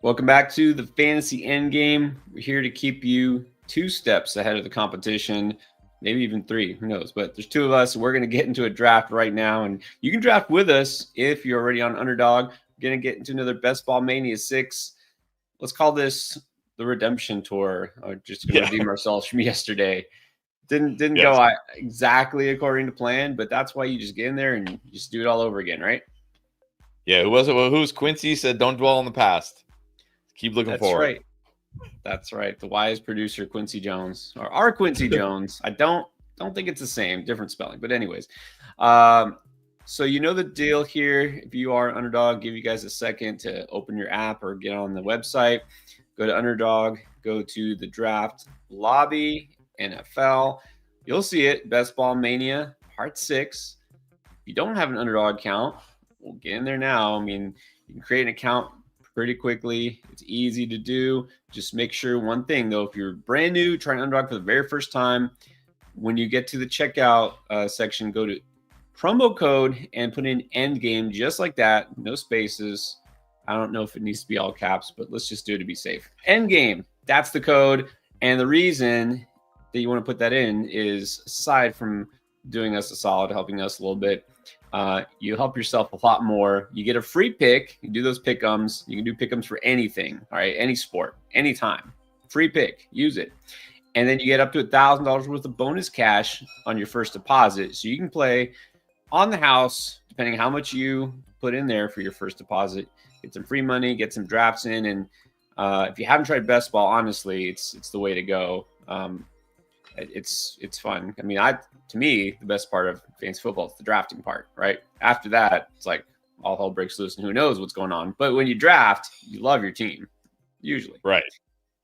Welcome back to the Fantasy Endgame. We're here to keep you 2 steps ahead of the competition, maybe even 3, who knows? But there's 2 of us. We're going to get into a draft right now, and you can draft with us if you're already on Underdog. We're going to get into another Best Ball Mania 6. Let's call this the redemption tour. We're just going to redeem ourselves from yesterday. Didn't go exactly according to plan, but that's why you just get in there and you just do it all over again, right? Yeah, who was it? Well, who's Quincy said, "Don't dwell on the past. Keep looking forward." Right. That's right. The wise producer Quincy Jones, or our Quincy Jones. I don't think it's the same, different spelling. But anyways, so you know the deal here. If you are Underdog, give you guys a second to open your app or get on the website. Go to Underdog. Go to the draft lobby, NFL. You'll see it. Best Ball Mania Part 6. If you don't have an Underdog account, we'll get in there now. I mean, you can create an account pretty quickly. It's easy to do. Just make sure one thing, though, if you're brand new, trying Underdog for the very first time, when you get to the checkout section, go to promo code and put in endgame just like that. No spaces. I don't know if it needs to be all caps, but let's just do it to be safe. Endgame. That's the code. And the reason that you want to put that in is, aside from doing us a solid, helping us a little bit, you help yourself a lot more. You get a free pick. You do those pick'ems. You can do pick'ems for anything, all right? Any sport, anytime. Free pick. Use it. And then you get up to $1,000 worth of bonus cash on your first deposit. So you can play on the house, depending on how much you put in there for your first deposit. Get some free money, get some drafts in. And if you haven't tried Best Ball, honestly, it's the way to go. It's fun. I mean, to me, the best part of fantasy football is the drafting part, right? After that, it's like all hell breaks loose and who knows what's going on. But when you draft, you love your team, usually. Right.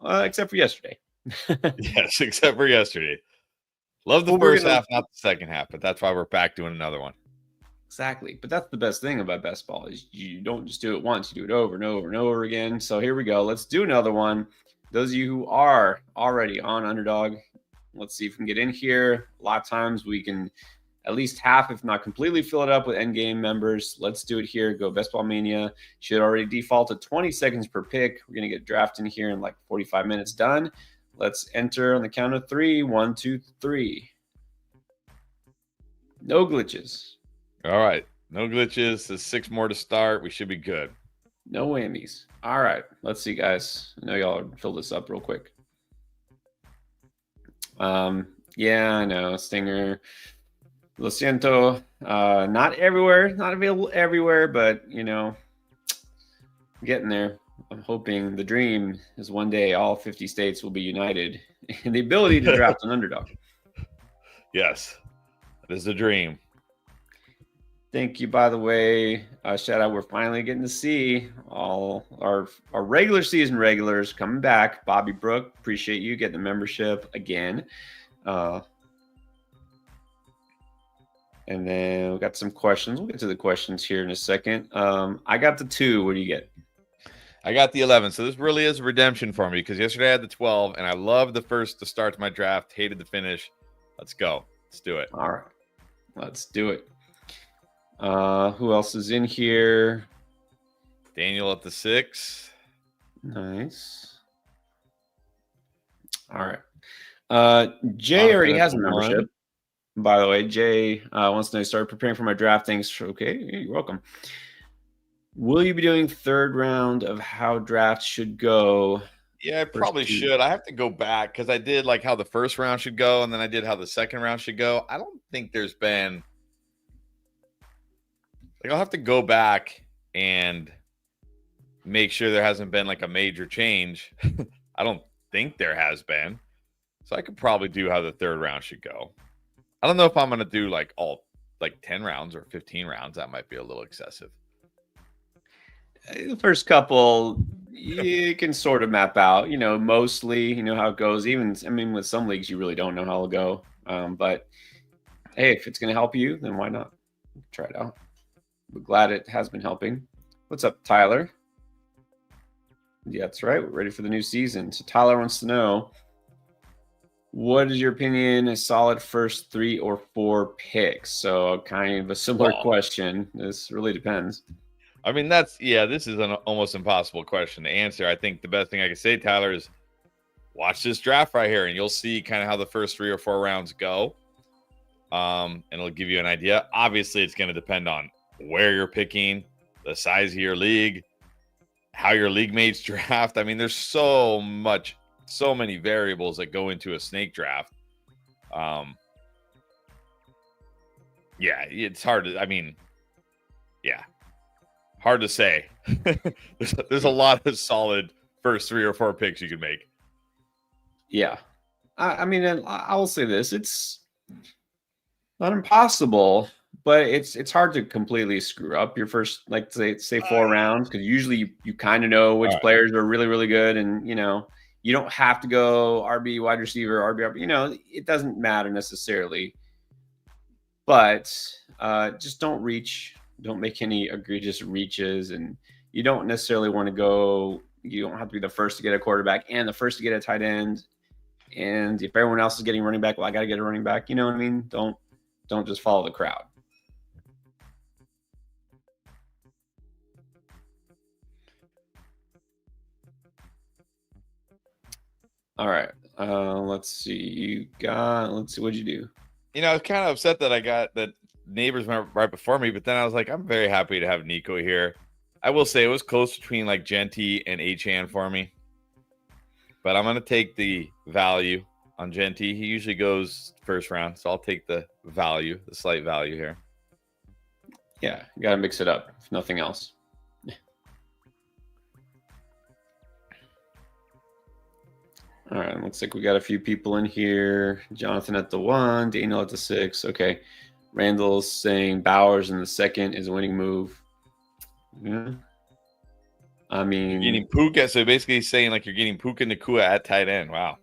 Except for yesterday. Yes, except for yesterday. Love the first half, not the second half, but that's why we're back doing another one. Exactly. But that's the best thing about Best Ball is you don't just do it once, you do it over and over and over again. So here we go. Let's do another one. Those of you who are already on Underdog, let's see if we can get in here. A lot of times we can at least half, if not completely, fill it up with endgame members. Let's do it here. Go Best Ball Mania. Should already default to 20 seconds per pick. We're going to get drafted in here in like 45 minutes done. Let's enter on the count of 3. 1, 2, 3. No glitches. All right. No glitches. There's 6 more to start. We should be good. No whammies. All right. Let's see, guys. I know y'all fill this up real quick. Yeah, I know. Stinger. Lo siento. Not everywhere. Not available everywhere, but, I'm getting there. I'm hoping the dream is one day all 50 states will be united in the ability to draft an Underdog. Yes. That is the dream. Thank you, by the way. Shout out. We're finally getting to see all our regular season regulars coming back. Bobby Brook, appreciate you getting the membership again. And then we got some questions. We'll get to the questions here in a second. I got the 2. What do you get? I got the 11. So this really is a redemption for me because yesterday I had the 12, and I loved the first to start my draft. Hated the finish. Let's go. Let's do it. All right. Let's do it. Who else is in here? Daniel at the 6. Nice. All right. Jay already has a membership. By the way, Jay wants to know, start preparing for my draft. Thanks. Okay, you're welcome. Will you be doing 3rd round of how drafts should go? Yeah, I probably should. I have to go back because I did like how the first round should go, and then I did how the second round should go. I don't think there's been I'll have to go back and make sure there hasn't been like a major change. I don't think there has been. So I could probably do how the 3rd round should go. I don't know if I'm going to do like all 10 rounds or 15 rounds. That might be a little excessive. The first couple, you can sort of map out, mostly, how it goes. Even, with some leagues, you really don't know how it'll go. But hey, if it's going to help you, then why not? Try it out. We're glad it has been helping. What's up, Tyler? Yeah, that's right. We're ready for the new season. So Tyler wants to know, what is your opinion, a solid first 3 or 4 picks? So kind of a similar question. This really depends. I mean, this is an almost impossible question to answer. I think the best thing I can say, Tyler, is watch this draft right here, and you'll see kind of how the first 3 or 4 rounds go. And it'll give you an idea. Obviously, it's going to depend on where you're picking, the size of your league, how your league mates draft. I mean, there's so many variables that go into a snake draft. Yeah, it's hard to, hard to say. there's a lot of solid first 3 or 4 picks you can make. Yeah. I mean, I will say this. It's not impossible, but it's hard to completely screw up your first, like, say 4 rounds, because usually you kind of know which players are really, really good, and you don't have to go RB, wide receiver, RB. It doesn't matter necessarily, but just don't reach. Don't make any egregious reaches, and you don't necessarily want to go. You don't have to be the first to get a quarterback and the first to get a tight end. And if everyone else is getting running back, well, I got to get a running back. You know what I mean? Don't just follow the crowd. All right. Let's see. What'd you do? I was kind of upset that I got that neighbors went right before me, but then I was like, I'm very happy to have Nico here. I will say it was close between like Genty and Achan for me, but I'm going to take the value on Genty. He usually goes first round, so I'll take the slight value here. Yeah, you got to mix it up, if nothing else. All right, looks like we got a few people in here. Jonathan at the 1, Daniel at the 6. Okay. Randall's saying Bowers in the 2nd is a winning move. Yeah. I mean, you're getting Puka, so basically he's saying like you're getting Puka Nacua at tight end. Wow.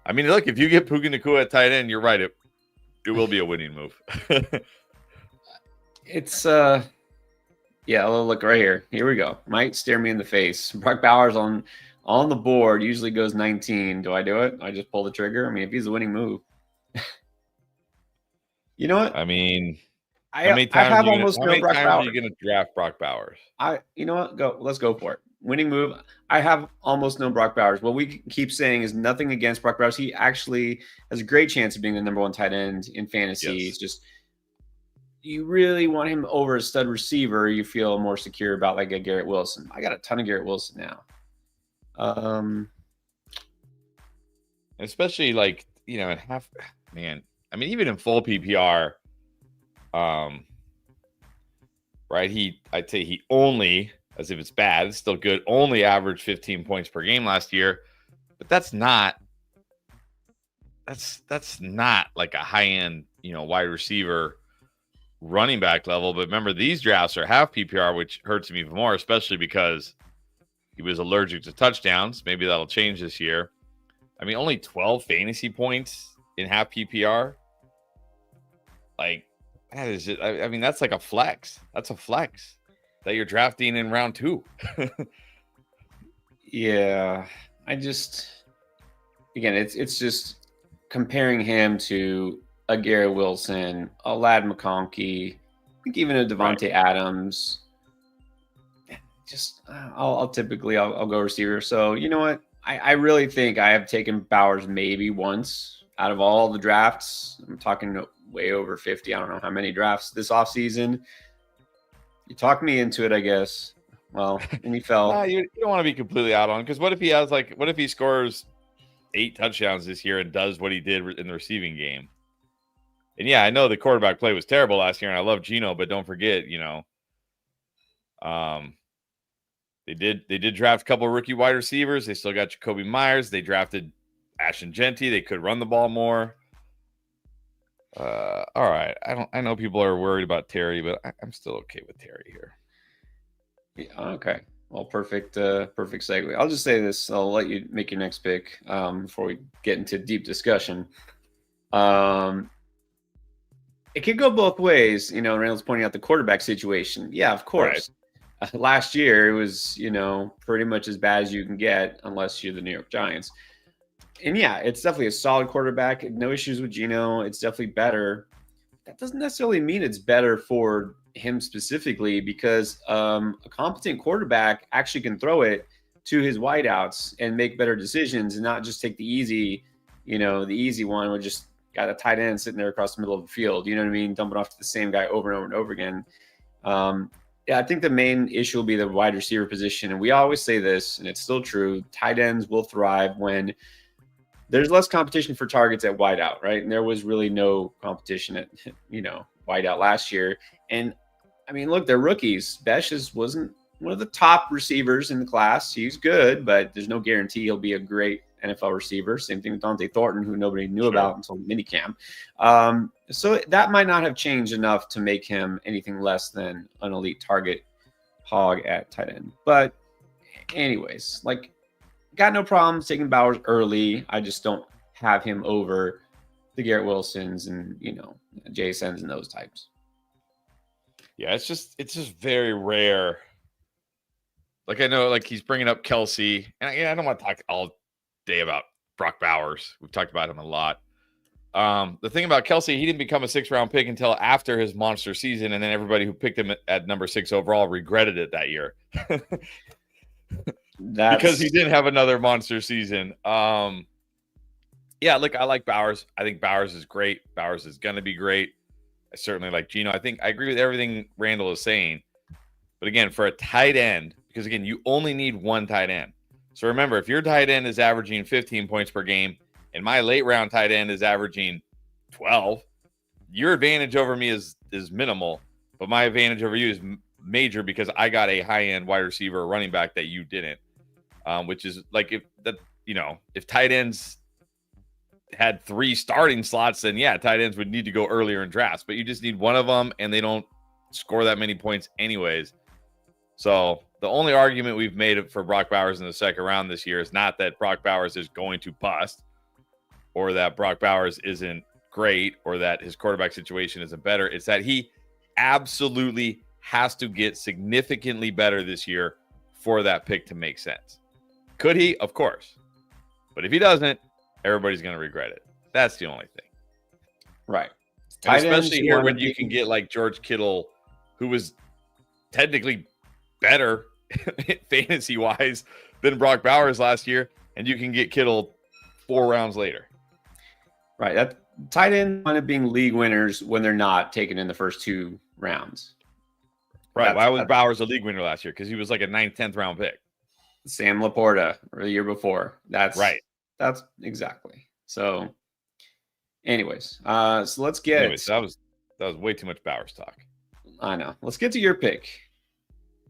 I mean, look, if you get Puka Nacua at tight end, you're right. It will be a winning move. It's look right here. Here we go. Might stare me in the face. Brock Bowers on the board usually goes 19. Do I do it? I just pull the trigger. I mean, if he's a winning move. You know what? I mean, how many times are you going to draft Brock Bowers? You know what? Let's go for it. Winning move. I have almost no Brock Bowers. What we keep saying is nothing against Brock Bowers. He actually has a great chance of being the number 1 tight end in fantasy. Yes. It's just you really want him over a stud receiver. You feel more secure about like a Garrett Wilson. I got a ton of Garrett Wilson now. Especially like, in half, man. I mean, even in full PPR, right? I'd say he only, as if it's bad, it's still good, only averaged 15 points per game last year. But that's not like a high-end, wide receiver running back level. But remember, these drafts are half PPR, which hurts me even more, especially because he was allergic to touchdowns. Maybe that'll change this year. I mean, only 12 fantasy points in half PPR. Like, that is just, I mean, that's like a flex. That's a flex that you're drafting in round 2. Yeah. Again, it's just comparing him to a Garrett Wilson, a Ladd McConkey, I think even a Devontae Adams. Just, I'll typically go receiver. So, you know what? I really think I have taken Bowers maybe once out of all the drafts. I'm talking way over 50. I don't know how many drafts this offseason. You talked me into it, I guess. Well, and he fell. You don't want to be completely out on, because what if he scores 8 touchdowns this year and does what he did in the receiving game? And yeah, I know the quarterback play was terrible last year, and I love Gino, but don't forget, they did draft a couple of rookie wide receivers. They still got Jacoby Myers. They drafted Ashton Genty. They could run the ball more. All right. I know people are worried about Terry, but I'm still okay with Terry here. Yeah, okay. Well, perfect segue. I'll just say this. I'll let you make your next pick before we get into deep discussion. It could go both ways. Randall's pointing out the quarterback situation. Yeah, of course. Right. Last year, it was, pretty much as bad as you can get unless you're the New York Giants. And yeah, it's definitely a solid quarterback. No issues with Gino. It's definitely better. that doesn't necessarily mean it's better for him specifically, because a competent quarterback actually can throw it to his wideouts and make better decisions and not just take the easy one with just got a tight end sitting there across the middle of the field. You know what I mean? Dump it off to the same guy over and over and over again. Yeah, I think the main issue will be the wide receiver position. And we always say this, and it's still true. Tight ends will thrive when there's less competition for targets at wideout, right? And there was really no competition at, wideout last year. And I mean, look, they're rookies. Besh wasn't one of the top receivers in the class. He's good, but there's no guarantee he'll be a great NFL receiver. Same thing with Dante Thornton, who nobody knew about until minicamp. So that might not have changed enough to make him anything less than an elite target hog at tight end. But anyways, got no problems taking Bowers early. I just don't have him over the Garrett Wilsons and, Jasons and those types. Yeah, it's just very rare. I know, he's bringing up Kelsey, and I don't want to talk all day about Brock Bowers. We've talked about him a lot. The thing about Kelsey, he didn't become a 6th-round pick until after his monster season, and then everybody who picked him at number 6 overall regretted it that year. Because he didn't have another monster season. I like Bowers. I think Bowers is great. Bowers is going to be great. I certainly like Gino. I think I agree with everything Randall is saying. But again, for a tight end, because again, you only need one tight end. So remember, if your tight end is averaging 15 points per game and my late round tight end is averaging 12, your advantage over me is minimal, but my advantage over you is major because I got a high-end wide receiver or running back that you didn't. Which is if tight ends had 3 starting slots, then tight ends would need to go earlier in drafts, but you just need one of them and they don't score that many points anyways. So the only argument we've made for Brock Bowers in the 2nd round this year is not that Brock Bowers is going to bust or that Brock Bowers isn't great or that his quarterback situation isn't better. It's that he absolutely has to get significantly better this year for that pick to make sense. Could he? Of course. But if he doesn't, everybody's going to regret it. That's the only thing. Right. Especially here when you can get George Kittle, who was technically better fantasy-wise than Brock Bowers last year, and you can get Kittle 4 rounds later. Right. That tight end wind up being league winners when they're not taken in the first 2 rounds. Right. Why was Bowers a league winner last year? Because he was a 9th, 10th round pick. Sam Laporta or the year before. That's right. That's exactly. So anyways, so let's get that was way too much Bowers talk. I know. Let's get to your pick.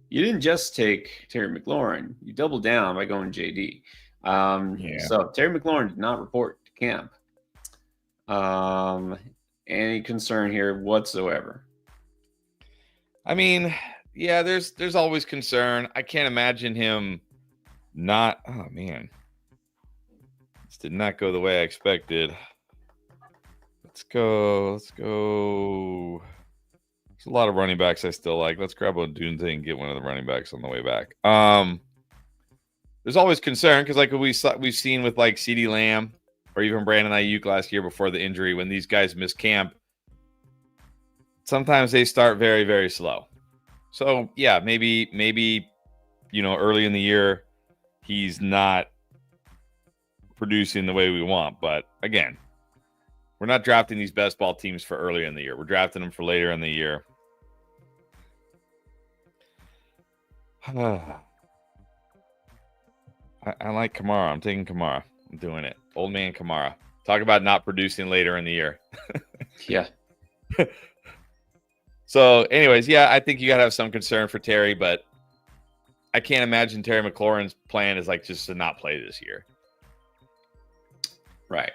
You didn't just take Terry McLaurin. You doubled down by going JD. So Terry McLaurin did not report to camp. Any concern here whatsoever? I mean, there's always concern. I can't imagine him not. Oh man, this did not go the way I expected. Let's go. There's a lot of running backs I still like. Let's grab Odunze and get one of the running backs on the way back. There's always concern because we've seen with CeeDee Lamb or even Brandon Aiyuk last year before the injury, when these guys miss camp, sometimes they start very, very slow. So maybe early in the year he's not producing the way we want. But again, we're not drafting these best ball teams for earlier in the year. We're drafting them for later in the year. I like Kamara. I'm taking Kamara. I'm doing it. Old man Kamara. Talk about not producing later in the year. Yeah. So, anyways, I think you got to have some concern for Terry, but I can't imagine Terry McLaurin's plan is just to not play this year. Right.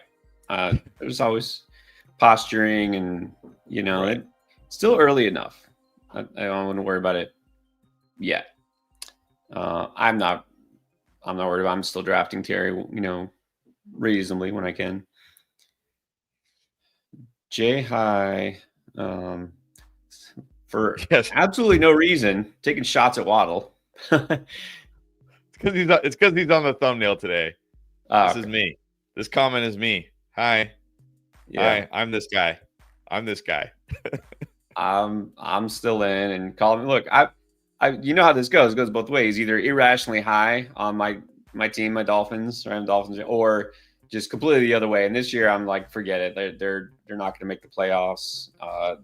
There's always posturing and, right. It's still early enough. I don't want to worry about it yet. I'm not worried about. I'm still drafting Terry, reasonably when I can. Jay High, for absolutely no reason, taking shots at Waddle. It's because he's on the thumbnail today. This is me. This comment is me. Hi. Yeah. Hi, I'm this guy. I'm this guy. I'm still in and call me. Look, you know how this goes. It goes both ways. Either irrationally high on my team, my Dolphins, or I'm Dolphins, or just completely the other way. And this year, I'm like, forget it. They're not going to make the playoffs.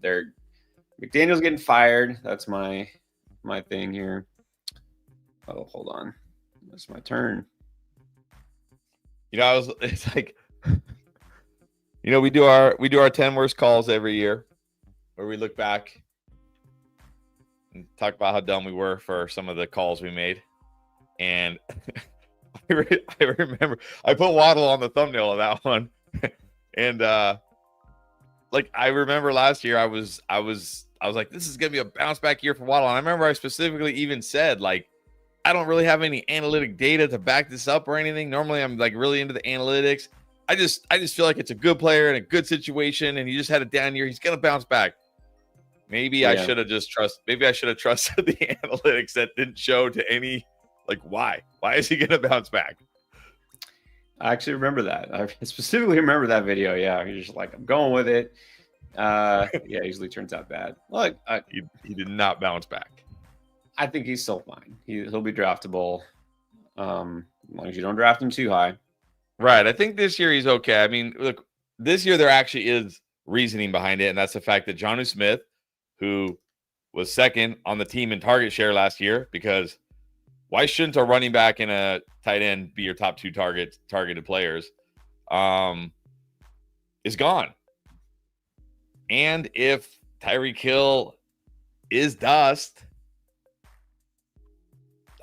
They're McDaniel's getting fired. That's my thing here. Oh, hold on. That's my turn. You know, it's like, you know, we do our 10 worst calls every year, where we look back and talk about how dumb we were for some of the calls we made. And I remember I put Waddle on the thumbnail of that one. And like, I remember last year I was like, this is gonna be a bounce back year for Waddle. And I remember I specifically even said, like, I don't really have any analytic data to back this up or anything. Normally I'm like really into the analytics. I just feel like it's a good player in a good situation, and he just had a down year. He's gonna bounce back. Maybe I should have trusted the analytics that didn't show to any, like, why is he gonna bounce back? I actually remember that. I specifically remember that video. Yeah, you're just like, I'm going with it. Yeah, usually turns out bad. Look, he did not bounce back. I think he's still fine. He'll be draftable, as long as you don't draft him too high. Right. I think this year he's okay. I mean, look, this year there actually is reasoning behind it, and that's the fact that Jonnu Smith, who was second on the team in target share last year, because why shouldn't a running back and a tight end be your top two targeted players, is gone. And if Tyreek Hill is dust,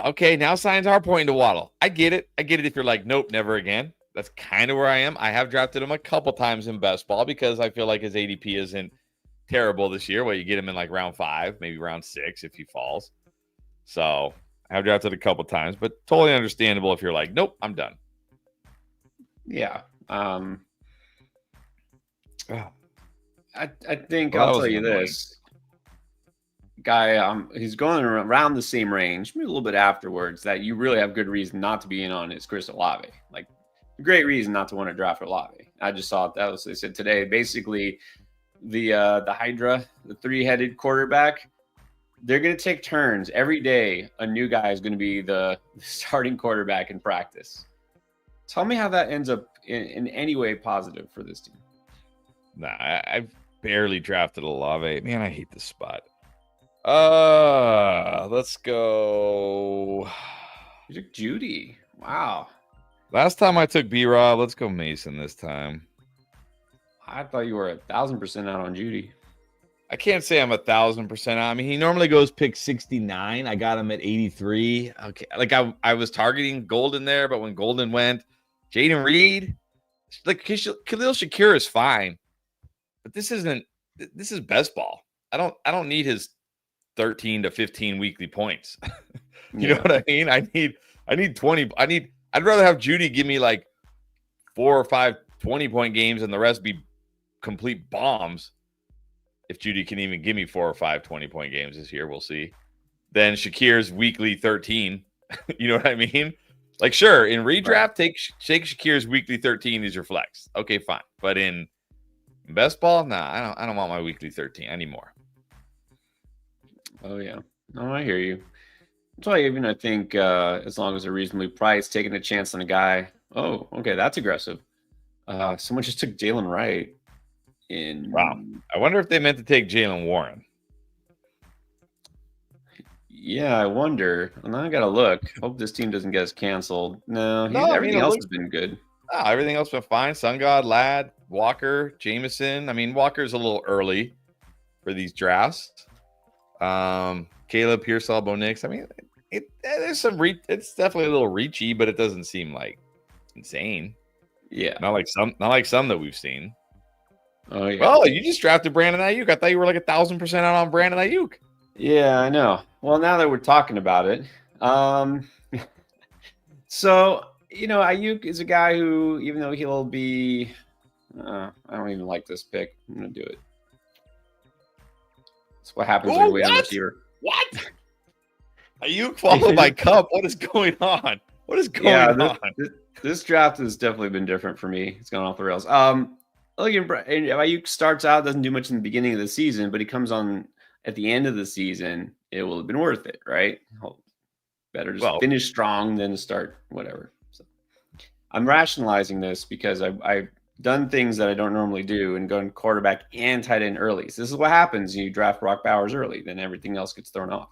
okay, now signs are pointing to Waddle. I get it if you're like, nope, never again. That's kind of where I am. I have drafted him a couple times in best ball because I feel like his ADP isn't terrible this year. Well, you get him in like round 5, maybe round 6 if he falls. So I have drafted a couple times, but totally understandable if you're like, nope, I'm done. Yeah. I think I'll tell you this. Guy, he's going around the same range, maybe a little bit afterwards, that you really have good reason not to be in on is Chris Olave. Like, great reason not to want to draft Olave. I just saw that was, they said today, basically the Hydra, the 3-headed quarterback, they're going to take turns every day. A new guy is going to be the starting quarterback in practice. Tell me how that ends up in any way positive for this team. Nah, I've barely drafted Olave. Man, I hate this spot. Let's go. You took Jeudy. Wow. Last time I took B-Rob. Let's go Mason this time. I thought you were 1,000% out on Jeudy. I can't say I'm 1,000% out. I mean, he normally goes pick 69. I got him at 83. Okay, like I was targeting Golden there, but when Golden went, Jaden Reed, like Khalil Shakir is fine, but this is best ball. I don't need his 13 to 15 weekly points. You know what I mean? I need 20. I'd rather have Jeudy give me like 4 or 5 20-point games and the rest be complete bombs. If Jeudy can even give me 4 or 5 20-point games this year, we'll see. Then Shakir's weekly 13. You know what I mean? Like, sure, in redraft, take Shakir's weekly 13 as your flex. Okay, fine. But in best ball, nah, I don't want my weekly 13. I need more. Oh yeah, no, I hear you. That's why even I think as long as they're reasonably priced, taking a chance on a guy. Oh, okay, that's aggressive. Someone just took Jaylen Wright. Wow, I wonder if they meant to take Jaylen Warren. Yeah, I wonder. And I gotta look. Hope this team doesn't get us canceled. No, everything else has been good. Everything else been fine. Sun God, Ladd, Walker, Jameson. I mean, Walker's a little early for these drafts. Caleb, Pearsall, Bo Nix. I mean, there's some it's definitely a little reachy, but it doesn't seem like insane. Yeah, not like some that we've seen. Oh yeah. Well, you just drafted Brandon Aiyuk. I thought you were like 1,000% out on Brandon Aiyuk. Yeah, I know. Well, now that we're talking about it, so Aiyuk is a guy who, even though he'll be, I don't even like this pick. I'm gonna do it. That's what happens when you wait on the receiver. What? Aiyuk followed by Cup. What is going on? What is going on? This draft has definitely been different for me. It's gone off the rails. Look, Aiyuk starts out, doesn't do much in the beginning of the season, but he comes on at the end of the season. It will have been worth it, right? Better just finish strong than to start whatever. So I'm rationalizing this because I've done things that I don't normally do and gone quarterback and tight end early. So this is what happens. You draft Brock Bowers early, then everything else gets thrown off.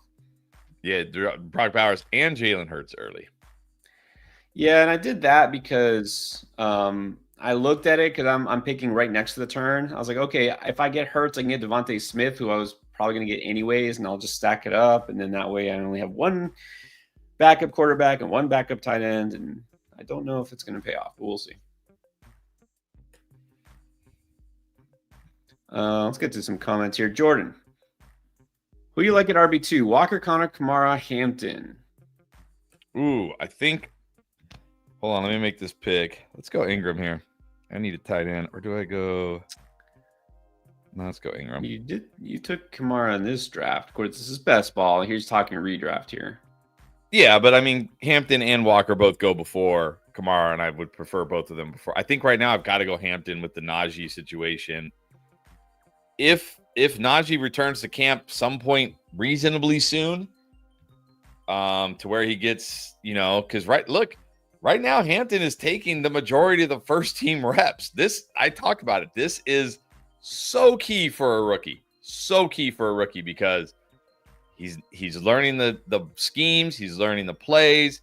Yeah, Brock Bowers and Jalen Hurts early. Yeah, and I did that because I looked at it because I'm picking right next to the turn. I was like, okay, if I get Hurts, I can get Devontae Smith, who I was probably going to get anyways, and I'll just stack it up. And then that way I only have one backup quarterback and one backup tight end. And I don't know if it's going to pay off, but we'll see. Let's get to some comments here. Jordan, who do you like at RB2? Walker, Connor, Kamara, Hampton. Ooh, I think. Hold on, let me make this pick. Let's go Ingram here. I need a tight end, or do I go? No, let's go Ingram. You took Kamara in this draft. Of course, this is best ball. Here's talking redraft here. Yeah, but I mean, Hampton and Walker both go before Kamara, and I would prefer both of them before. I think right now I've got to go Hampton with the Najee situation. If Najee returns to camp some point reasonably soon, to where he gets, because right now Hampton is taking the majority of the first team reps. I talked about it. This is so key for a rookie. So key for a rookie because he's learning the schemes, he's learning the plays,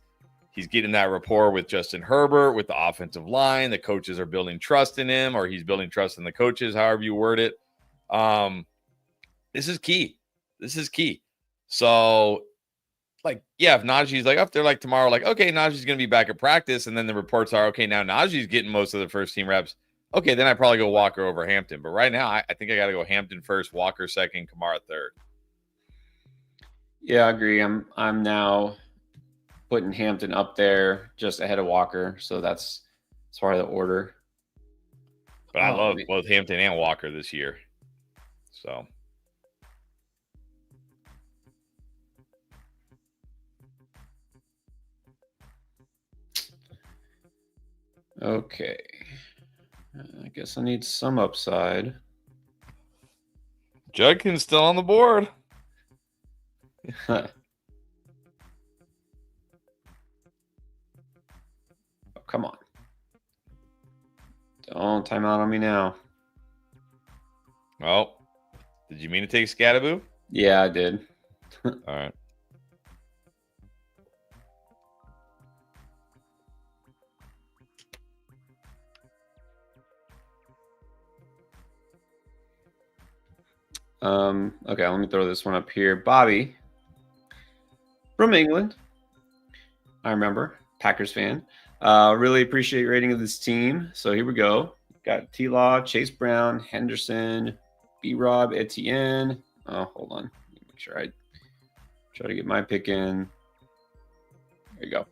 he's getting that rapport with Justin Herbert, with the offensive line. The coaches are building trust in him, or he's building trust in the coaches, however you word it. This is key. So, if Najee's up there tomorrow, okay, Najee's going to be back at practice, and then the reports are, okay, now Najee's getting most of the first team reps. Okay, then I probably go Walker over Hampton. But right now, I think I got to go Hampton first, Walker second, Kamara third. Yeah, I agree. I'm now putting Hampton up there just ahead of Walker, so that's part of the order. But I love both Hampton and Walker this year. So. Okay. I guess I need some upside. Judkins still on the board. Oh, come on. Don't time out on me now. Oh, did you mean to take Scattaboo? Yeah, I did. All right. Okay, let me throw this one up here. Bobby from England. I remember, Packers fan. Really appreciate your rating of this team. So here we go. Got T-Law, Chase Brown, Henderson, B-Rob, Etienne. Oh, hold on. Let me make sure I try to get my pick in. There you go.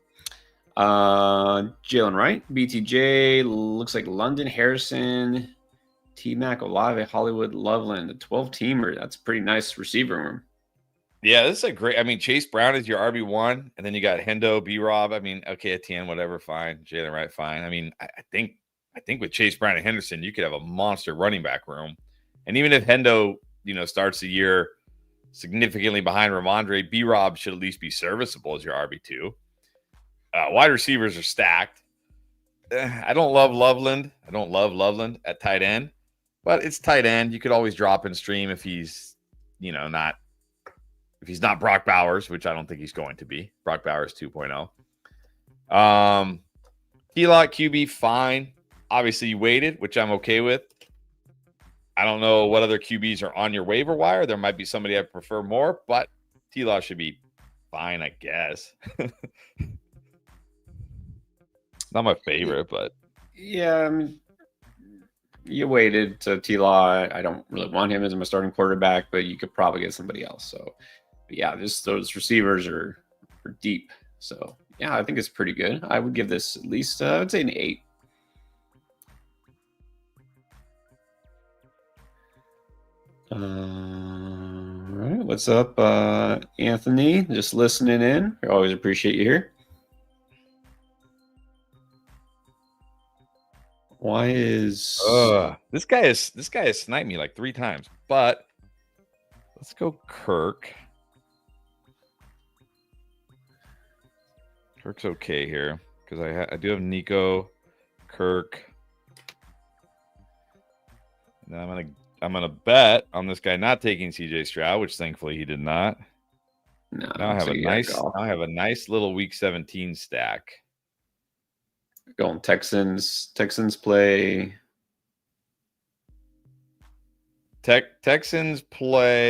Jaylen, right? BTJ, looks like London, Harrison, T-Mac, Olave, Hollywood, Loveland, the 12-teamer. That's a pretty nice receiver room. Yeah, this is a great. I mean, Chase Brown is your RB1, and then you got Hendo, B-Rob. I mean, okay, Etienne, whatever, fine. Jaylen, right, fine. I mean, I think with Chase Brown and Henderson, you could have a monster running back room. And even if Hendo, starts the year significantly behind Ramondre, B-Rob should at least be serviceable as your RB2. Wide receivers are stacked. I don't love Loveland. At tight end, but it's tight end. You could always drop and stream if he's, not. If he's not Brock Bowers, which I don't think he's going to be. Brock Bowers 2.0. T-Lock, QB, fine. Obviously, you waited, which I'm okay with. I don't know what other QBs are on your waiver wire. There might be somebody I prefer more, but T-Lock should be fine, I guess. Not my favorite, but. Yeah, I mean, you waited to T-Law. I don't really want him as my starting quarterback, but you could probably get somebody else. So, yeah, just those receivers are deep. So, yeah, I think it's pretty good. I would give this at least, I would say an 8. All right, what's up, Anthony? Just listening in. I always appreciate you here. Why is this guy has sniped me like 3 times, but let's go Kirk. Kirk's okay here because I do have Nico, Kirk. And then I'm gonna bet on this guy not taking CJ Stroud, which thankfully he did not. No, Now I have a nice little week 17 stack. Going Texans. Texans play. Texans play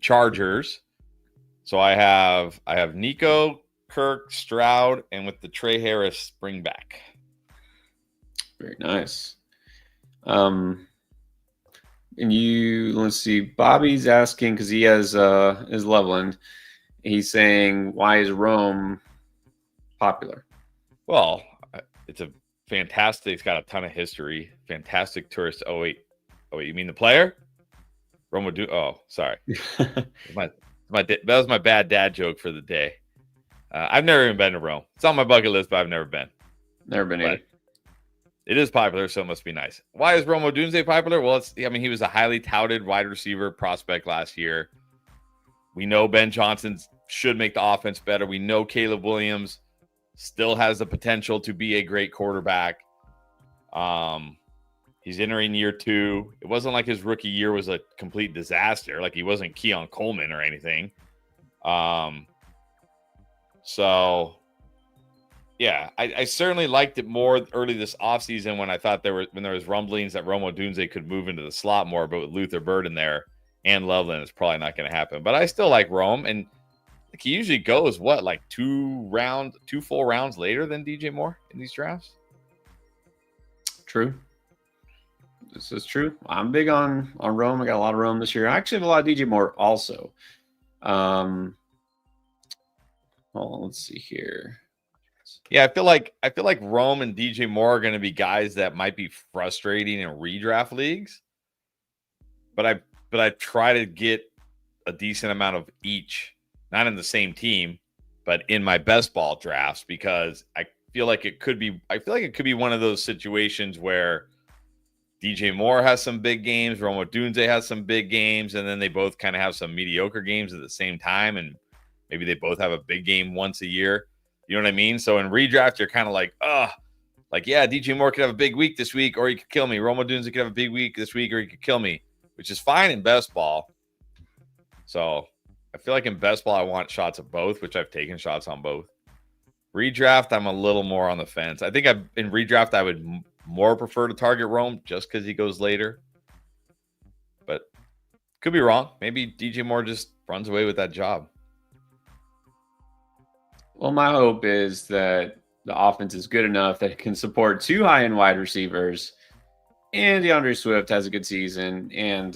Chargers. So I have Nico, Kirk, Stroud, and with the Trey Harris bring back. Very nice. And let's see. Bobby's asking because he has is Loveland. He's saying, why is Rome popular? Well, it's it's got a ton of history. Fantastic tourist. Oh wait, you mean the player? Rome would do. Oh, sorry. That was my bad dad joke for the day. I've never even been to Rome. It's on my bucket list, but I've never been. Never been either. It is popular, so it must be nice. Why is Rome Odunze popular? Well, he was a highly touted wide receiver prospect last year. We know Ben Johnson should make the offense better. We know Caleb Williams still has the potential to be a great quarterback. He's entering year 2. It wasn't like his rookie year was a complete disaster. Like he wasn't Keon Coleman or anything. So yeah, I certainly liked it more early this offseason when I thought there was rumblings that Rome Odunze could move into the slot more, but with Luther Bird in there and Loveland, it's probably not going to happen. But I still like Rome, and he usually goes like 2 full rounds later than DJ Moore in these drafts. True. This is true. I'm big on Rome. I got a lot of Rome this year. I actually have a lot of DJ Moore also. Hold on, let's see here. Yeah, I feel like Rome and DJ Moore are going to be guys that might be frustrating in redraft leagues. But I try to get a decent amount of each, not in the same team, but in my best ball drafts, because I feel like it could be one of those situations where DJ Moore has some big games, Rome Odunze has some big games, and then they both kind of have some mediocre games at the same time, and maybe they both have a big game once a year. You know what I mean? So in redraft, you're kind of like, yeah, DJ Moore could have a big week this week, or he could kill me. Rome Odunze could have a big week this week, or he could kill me, which is fine in best ball. So I feel like in best ball, I want shots of both, which I've taken shots on both. Redraft, I'm a little more on the fence. I think in redraft, I would more prefer to target Rome just because he goes later. But could be wrong. Maybe DJ Moore just runs away with that job. Well, my hope is that the offense is good enough that it can support 2 high-end wide receivers, and DeAndre Swift has a good season, and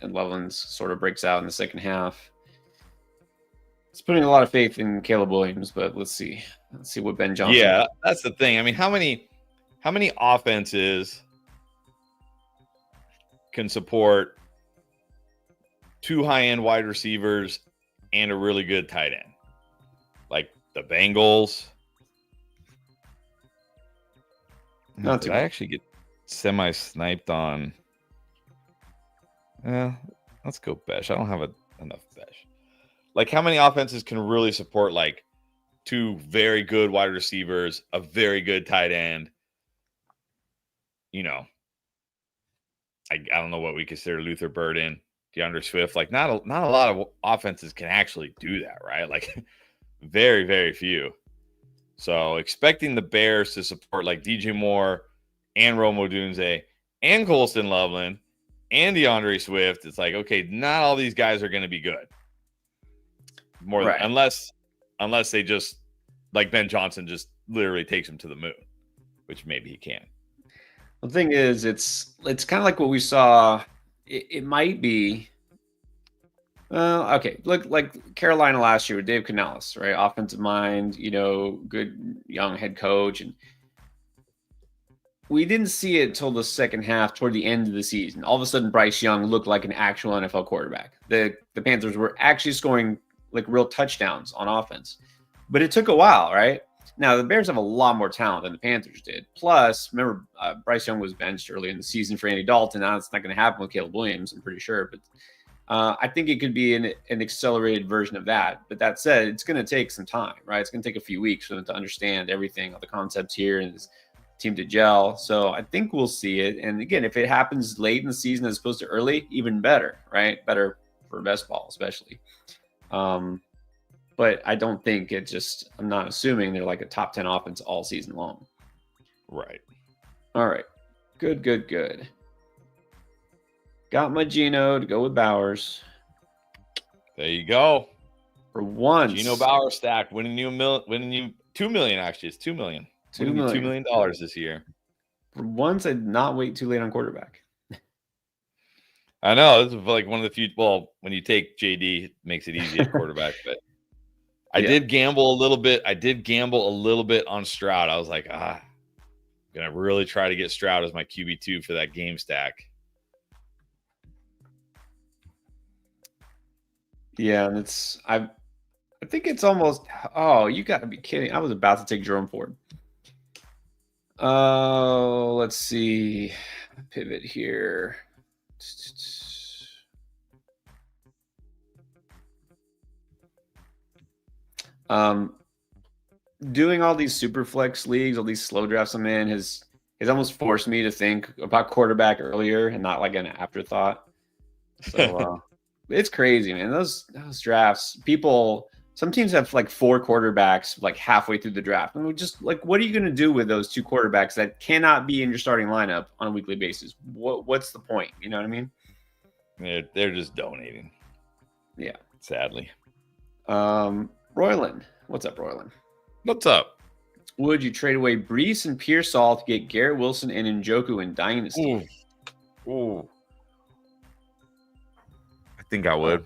Loveland sort of breaks out in the second half. It's putting a lot of faith in Caleb Williams, but let's see what Ben Johnson. Yeah, that's the thing. I mean, how many offenses can support 2 high-end wide receivers and a really good tight end? Like the Bengals. Did I actually get semi-sniped on? Let's go Besh. I don't have enough Besh. Like, how many offenses can really support like 2 very good wide receivers, a very good tight end? You know, I don't know what we consider Luther Bird in, DeAndre Swift. Like, not a lot of offenses can actually do that, right? Like, very, very few. So expecting the Bears to support like DJ Moore and Rome Odunze and Colston Loveland and DeAndre Swift, it's like, okay, not all these guys are going to be good. Unless they just, like Ben Johnson just literally takes them to the moon, which maybe he can. The thing is, it's kind of like what we saw. It might be. Okay, look like Carolina last year with Dave Canales, right? Offensive mind, good young head coach, and we didn't see it till the second half, toward the end of the season. All of a sudden, Bryce Young looked like an actual NFL quarterback. The Panthers were actually scoring like real touchdowns on offense, but it took a while, right? Now, the Bears have a lot more talent than the Panthers did. Plus, remember, Bryce Young was benched early in the season for Andy Dalton. Now, it's not going to happen with Caleb Williams, I'm pretty sure. But I think it could be an accelerated version of that. But that said, it's going to take some time, right? It's going to take a few weeks for them to understand everything, all the concepts here, and this team to gel. So I think we'll see it. And again, if it happens late in the season as opposed to early, even better, right? Better for best ball, especially. But I don't think I'm not assuming they're like a top 10 offense all season long. Right. All right. Good. Got my Gino to go with Bowers. There you go. For once. Gino Bowers stack, winning you $2 million, actually. It's $2 million. $2 million this year. For once, I did not wait too late on quarterback. I know. This is like one of the few. Well, when you take JD, it makes it easy at quarterback. But I did gamble a little bit. On Stroud. I was like, I'm going to really try to get Stroud as my QB2 for that game stack. Yeah, and I think it's almost. Oh, you got to be kidding! I was about to take Jerome Ford. Let's see. Pivot here. Doing all these super flex leagues, all these slow drafts I'm in has almost forced me to think about quarterback earlier and not like an afterthought. So it's crazy, man. Those drafts, some teams have like 4 quarterbacks like halfway through the draft. And we're just like, what are you going to do with those 2 quarterbacks that cannot be in your starting lineup on a weekly basis? What's the point? You know what I mean? They're just donating. Yeah. Sadly. Royland. What's up, Royland? What's up? Would you trade away Brees and Pearsall to get Garrett Wilson and Njoku in Dynasty? Ooh. I think I would.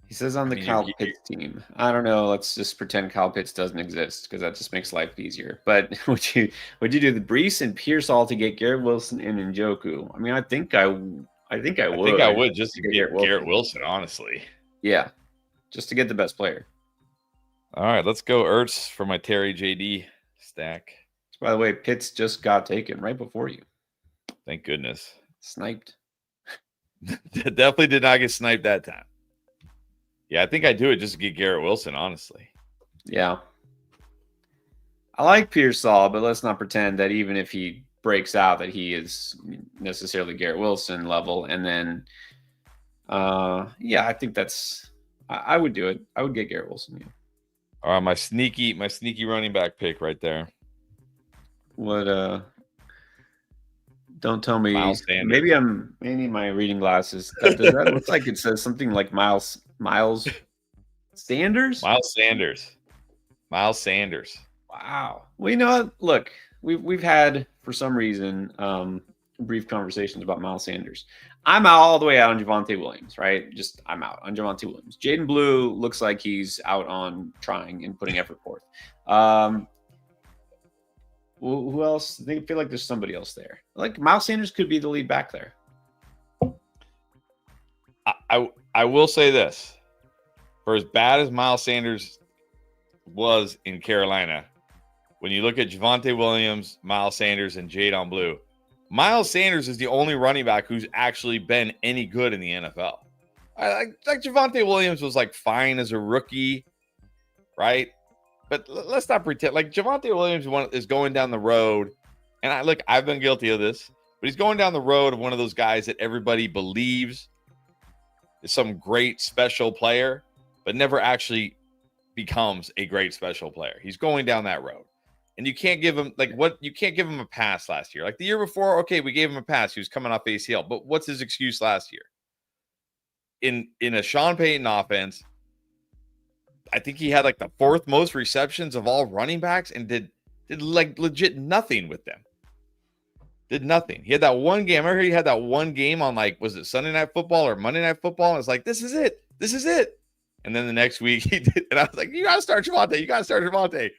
He says on the Kyle Pitts team. I don't know. Let's just pretend Kyle Pitts doesn't exist because that just makes life easier. But would you do the Brees and Pearsall to get Garrett Wilson and Njoku? I mean, I think I would. I think I would just to get Garrett Wilson, honestly. Yeah, just to get the best player. All right, let's go Ertz for my Terry JD stack. By the way, Pitts just got taken right before you. Thank goodness. Sniped. Definitely did not get sniped that time. Yeah, I think I'd do it just to get Garrett Wilson, honestly. Yeah. I like Pearsall, but let's not pretend that even if he breaks out that he is necessarily Garrett Wilson level. And then, I think I would do it. I would get Garrett Wilson. Yeah. All right, my sneaky running back pick right there. What? Don't tell me. Maybe my reading glasses. Does that look like it says something like Miles Sanders? Miles Sanders. Wow. Well, you know what? Look, we've had for some reason brief conversations about Miles Sanders. I'm out all the way out on Javonte Williams, right? I'm out on Javonte Williams. Jaden Blue looks like he's out on trying and putting effort forth. Who else? I feel like there's somebody else there. Like Miles Sanders could be the lead back there. I will say this. For as bad as Miles Sanders was in Carolina, when you look at Javonte Williams, Miles Sanders, and Jayden Blue, Miles Sanders is the only running back who's actually been any good in the NFL. Like Javonte Williams was like fine as a rookie, right? But let's not pretend like Javonte Williams is going down the road. And I've been guilty of this, but he's going down the road of one of those guys that everybody believes is some great special player, but never actually becomes a great special player. He's going down that road. And you can't give him you can't give him a pass last year. Like the year before, okay, we gave him a pass. He was coming off ACL. But what's his excuse last year? In a Sean Payton offense, I think he had like the 4th most receptions of all running backs and did like legit nothing with them. Did nothing. He had that one game. I remember he had that one game on was it Sunday Night Football or Monday Night Football? And it's like, this is it. This is it. And then the next week he did. And I was like, you got to start Javonte.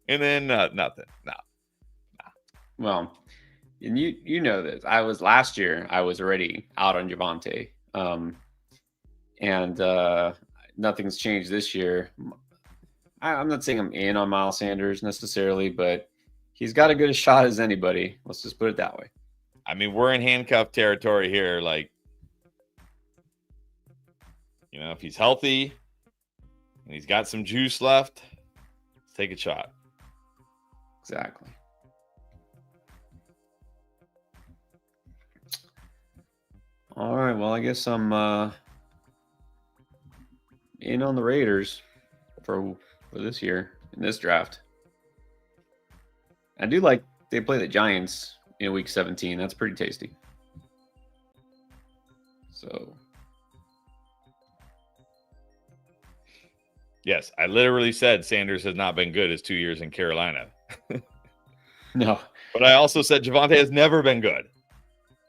And then nothing. No. Well, and you know this. Last year, I was already out on Javonte. And nothing's changed this year. I'm not saying I'm in on Miles Sanders necessarily, but he's got as good a shot as anybody. Let's just put it that way. I mean, we're in handcuff territory here. Like, if he's healthy and he's got some juice left, let's take a shot. Exactly. All right. Well, I guess I'm in on the Raiders for this year in this draft. I do like they play the Giants in week 17. That's pretty tasty. So. Yes, I literally said Sanders has not been good his 2 years in Carolina. No. But I also said Javonte has never been good.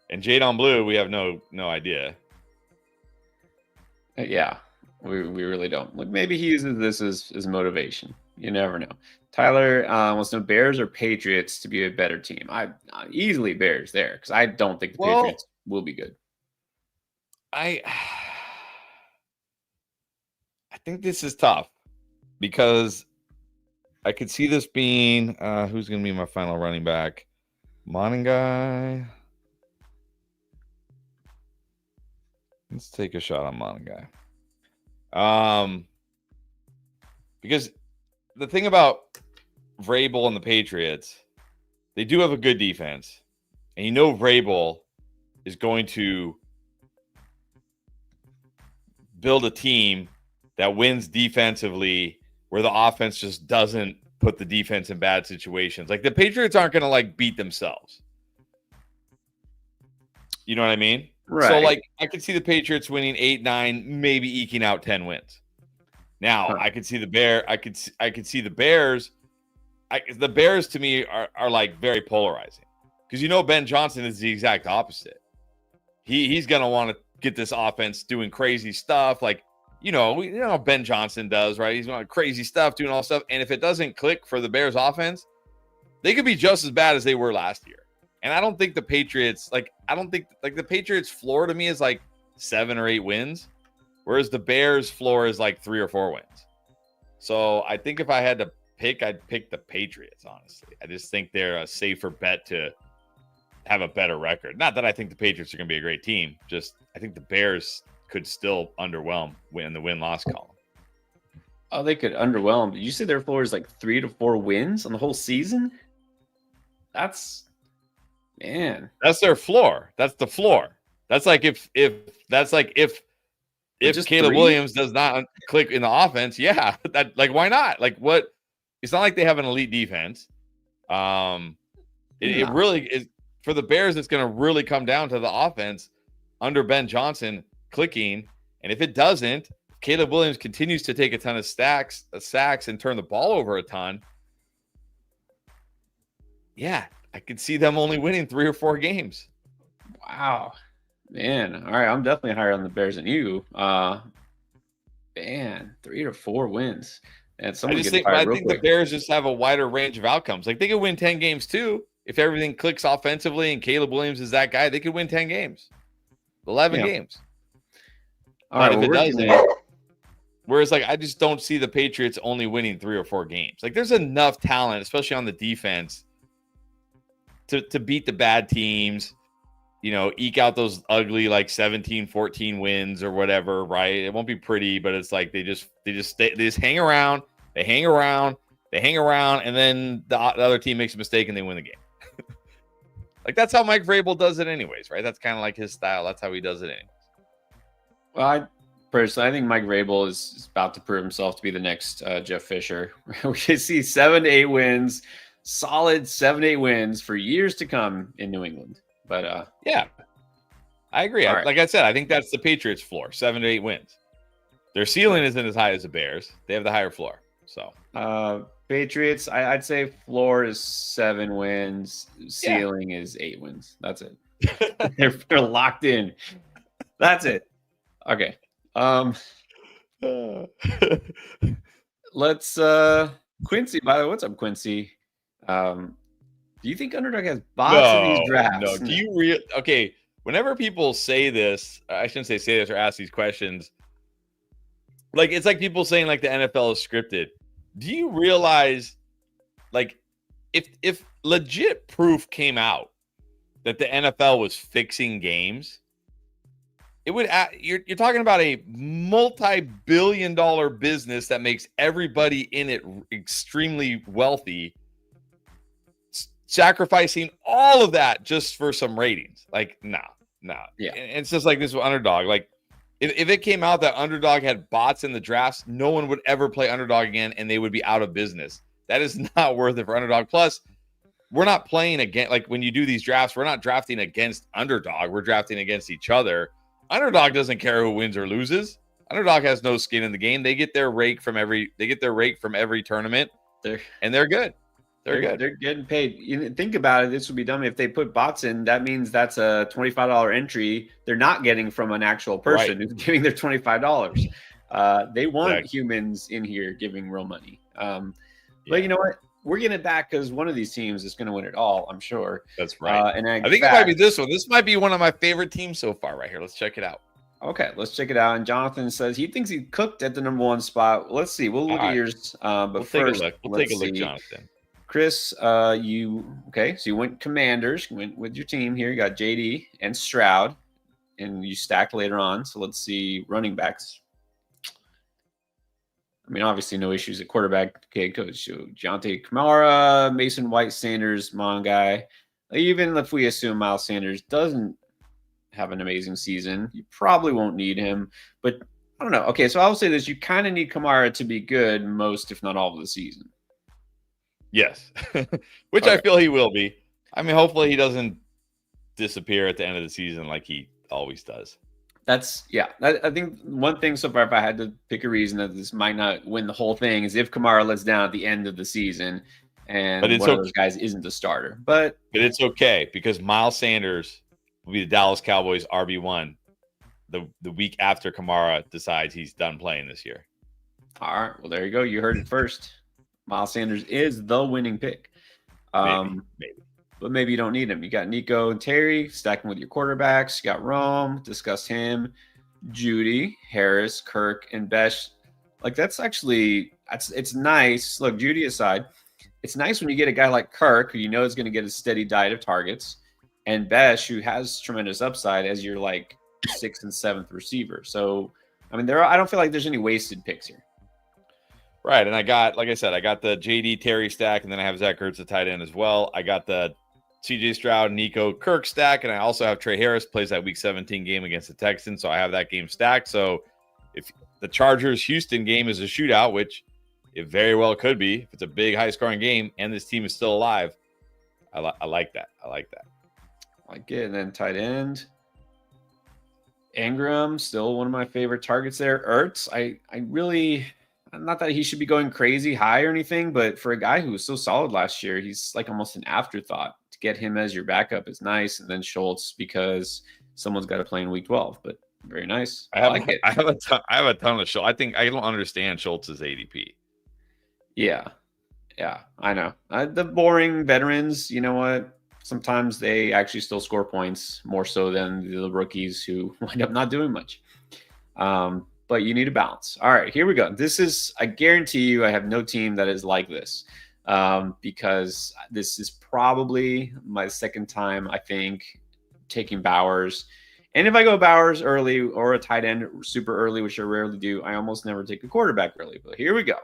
And Jade on Blue, we have no idea. Yeah, we really don't. Like, maybe he uses this as motivation. You never know. Tyler wants to know Bears or Patriots to be a better team. I easily Bears there because I don't think the Patriots will be good. I think this is tough because I could see this being who's going to be my final running back? Moningai. Let's take a shot on Moningai. Because the thing about Vrabel and the Patriots, they do have a good defense. And Vrabel is going to build a team that wins defensively where the offense just doesn't put the defense in bad situations. Like, the Patriots aren't going to, beat themselves. You know what I mean? Right. So, I could see the Patriots winning 8-9, maybe eking out 10 wins. Now, I could see the Bears. I could see the Bears. The Bears, to me, are very polarizing. Because Ben Johnson is the exact opposite. He's going to want to get this offense doing crazy stuff. Ben Johnson does, right? He's doing crazy stuff, doing all stuff. And if it doesn't click for the Bears offense, they could be just as bad as they were last year. And I don't think the Patriots, the Patriots floor to me is 7 or 8 wins, whereas the Bears floor is 3 or 4 wins. So I think if I had to pick, I'd pick the Patriots, honestly. I just think they're a safer bet to have a better record. Not that I think the Patriots are going to be a great team. Just I think the Bears could still underwhelm in the win-loss column. Oh, they could underwhelm. Did you say their floor is 3 to 4 wins on the whole season? That's their floor. That's the floor. That's if Caleb Williams does not click in the offense, yeah, that why not? What? It's not like they have an elite defense. It really is for the Bears. It's going to really come down to the offense under Ben Johnson clicking, and if it doesn't, Caleb Williams continues to take a ton of sacks and turn the ball over a ton. Yeah, I could see them only winning 3 or 4 games. Wow, man. All right, I'm definitely higher on the Bears than you. 3 to 4 wins. And I think the Bears just have a wider range of outcomes. They could win 10 games too if everything clicks offensively and Caleb Williams is that guy. They could win 10 games, 11 games. All right, if it doesn't, whereas I just don't see the Patriots only winning 3 or 4 games. There's enough talent, especially on the defense, to beat the bad teams, eke out those ugly 17, 14 wins or whatever, right? It won't be pretty, but it's they just hang around, and then the other team makes a mistake and they win the game. That's how Mike Vrabel does it anyways, right? That's kind of his style. That's how he does it anyways. Well, I think Mike Vrabel is about to prove himself to be the next Jeff Fisher. We could see 7 to 8 wins, solid 7 to 8 wins for years to come in New England. But yeah, I agree. Like I said, I think that's the Patriots' floor, 7 to 8 wins. Their ceiling isn't as high as the Bears. They have the higher floor. So Patriots, I'd say floor is 7 wins, ceiling is 8 wins. That's it. They're locked in. That's it. Okay. Let's Quincy, by the way, what's up, Quincy? Do you think Underdog has bots in these drafts? No. Do you okay, whenever people say this, I shouldn't say this or ask these questions, Like, it's like people saying like the NFL is scripted. Do you realize, like, if legit proof came out that the NFL was fixing games, it would you're talking about a multi-billion-dollar business that makes everybody in it extremely wealthy, sacrificing all of that just for some ratings. Like, no. Yeah. And it's just like this with Underdog. Like, if it came out that Underdog had bots in the drafts, no one would ever play Underdog again, and they would be out of business. That is not worth it for Underdog. Plus, we're not playing against, like, when you do these drafts, we're not drafting against Underdog. We're drafting against each other. Underdog doesn't care who wins or loses. Underdog has no skin in the game. They get their rake from every tournament, and they're good. They're good. They're getting paid. Think about it. This would be dumb if they put bots in. That means that's a $25 entry they're not getting from an actual person who's giving their $25. They want humans in here giving real money. But you know what? We're getting it back because one of these teams is going to win it all, I'm sure. That's right. And I think it might be this one. This might be one of my favorite teams so far right here. Let's check it out. Okay, let's check it out. And Jonathan says he thinks he cooked at the number 1 spot. Let's see. We'll look at yours. But we'll first, take a look. We'll take a look, Jonathan. Chris, you went Commanders, you went with your team here. You got JD and Stroud, and you stacked later on. So let's see running backs. I mean, obviously no issues at quarterback. Okay, coach. So Deontay Kamara, Mason White, Sanders, Mongai. Even if we assume Miles Sanders doesn't have an amazing season, you probably won't need him. But I don't know. Okay, so I'll say this. You kind of need Kamara to be good most, if not all, of the season. Yes, which I feel he will be. I mean, hopefully he doesn't disappear at the end of the season like he always does. I think one thing so far, if I had to pick a reason that this might not win the whole thing, is if Kamara lets down at the end of the season and one of those guys isn't the starter. But it's okay because Miles Sanders will be the Dallas Cowboys RB1 the week after Kamara decides he's done playing this year. All right. Well, there you go. You heard it first. Miles Sanders is the winning pick. Maybe. But maybe you don't need him. You got Nico and Terry stacking with your quarterbacks. You got Rome, discuss him. Jeudy, Harris, Kirk, and Besh. Like, that's actually it's nice. Look, Jeudy aside, it's nice when you get a guy like Kirk, who you know is going to get a steady diet of targets, and Besh, who has tremendous upside as your like 6th and 7th receiver. So, I mean, I don't feel like there's any wasted picks here. Right, and I got the JD Terry stack, and then I have Zach Ertz at tight end as well. I got the CJ Stroud, Nico, Kirk stack, and I also have Trey Harris plays that Week 17 game against the Texans, so I have that game stacked. So if the Chargers-Houston game is a shootout, which it very well could be, if it's a big, high-scoring game, and this team is still alive, I like that. I like it. And then tight end. Ingram, still one of my favorite targets there. Ertz, I really... Not that he should be going crazy high or anything, but for a guy who was so solid last year, he's like almost an afterthought. To get him as your backup is nice. And then Schultz, because someone's got to play in Week 12, but very nice. I like it. I have a ton of Schultz. I don't understand Schultz's ADP. Yeah, I know. The boring veterans, you know what? Sometimes they actually still score points more so than the rookies who wind up not doing much. But you need a balance. All right, here we go. I guarantee you, I have no team that is like this because this is probably my second time, I think, taking Bowers. And if I go Bowers early or a tight end super early, which I rarely do, I almost never take a quarterback early. But here we go.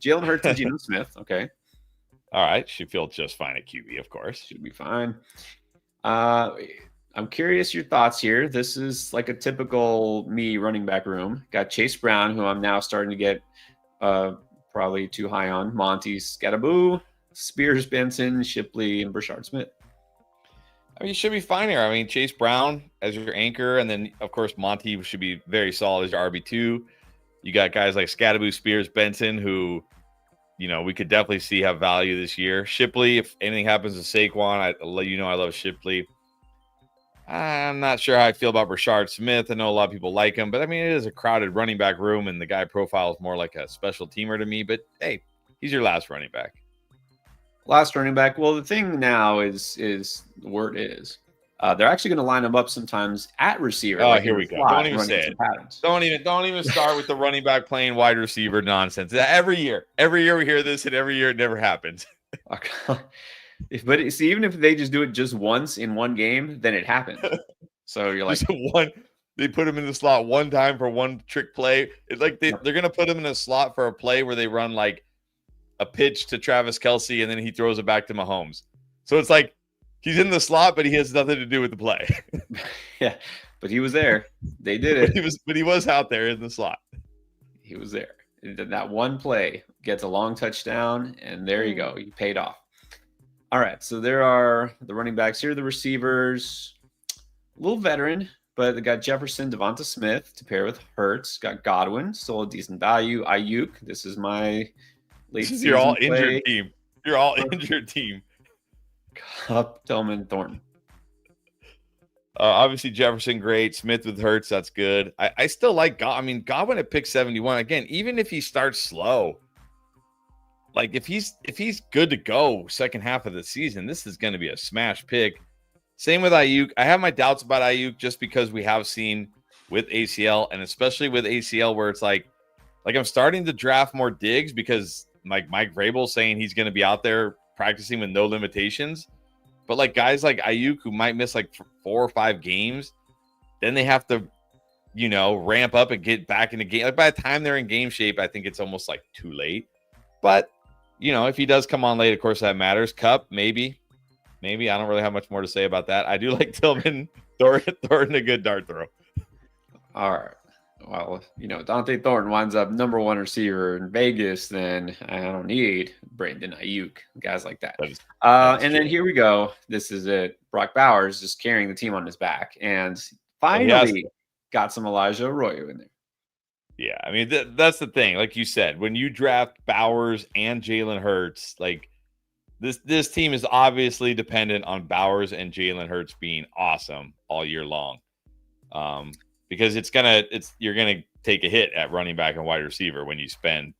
Jalen Hurts and Gino Smith. Okay. All right. Should feel just fine at QB, of course. Should be fine. I'm curious your thoughts here. This is like a typical me running back room. Got Chase Brown, who I'm now starting to get probably too high on. Monty, Scattaboo, Spears, Benson, Shipley, and Brashard Smith. I mean, you should be fine here. I mean, Chase Brown as your anchor, and then, of course, Monty should be very solid as your RB2. You got guys like Scattaboo, Spears, Benson, who, you know, we could definitely see have value this year. Shipley, if anything happens to Saquon, I love Shipley. I'm not sure how I feel about Brashard Smith. I know a lot of people like him, but I mean, it is a crowded running back room, and the guy profiles more like a special teamer to me. But hey, he's your last running back. Last running back. Well, the thing now is the word is They're actually going to line them up sometimes at receiver. Oh, like here in we the go. slot, Don't even running say some it. patterns. Don't even start with the running back playing wide receiver nonsense. Every year we hear this, and every year it never happens. But see, even if they just do it just once in one game, then it happened. So you're like, Just one. They put him in the slot one time for one trick play. It's like they're going to put him in a slot for a play where they run like a pitch to Travis Kelce and then he throws it back to Mahomes. So it's like he's in the slot, but he has nothing to do with the play. yeah, but he was there. They did it. But he was out there in the slot. He was there. That one play gets a long touchdown, and there you go. You paid off. All right, so there are the running backs here, the receivers, a little veteran, but they got Jefferson, Devonta Smith to pair with Hurts. Got Godwin, still a decent value. Aiyuk, this is my late season You're all play. injured team. You're all injured team. Kupp, Tillman, Thornton. Obviously Jefferson, great. Smith with Hurts, that's good. I still like Godwin at pick 71. Again, even if he starts slow, like if he's good to go second half of the season, this is going to be a smash pick. Same with Aiyuk. I have my doubts about Aiyuk just because we have seen with ACL, and especially with ACL where it's like I'm starting to draft more Diggs because Mike Vrabel's saying he's going to be out there practicing with no limitations. But like guys like Aiyuk who might miss like 4 or 5 games, then they have to, ramp up and get back into game. Like by the time they're in game shape, I think it's almost like too late. But, if he does come on late, of course that matters. Kupp, maybe. I don't really have much more to say about that. I do like Tillman Thornton a good dart throw. All right. Well, Dante Thornton winds up number 1 receiver in Vegas, then I don't need Brandon Aiyuk, guys like that. And then here we go. This is it. Brock Bowers just carrying the team on his back, and finally got some Elijah Arroyo in there. Yeah, I mean, that's the thing. Like you said, when you draft Bowers and Jalen Hurts, like this team is obviously dependent on Bowers and Jalen Hurts being awesome all year long. Because you're gonna take a hit at running back and wide receiver when you spend,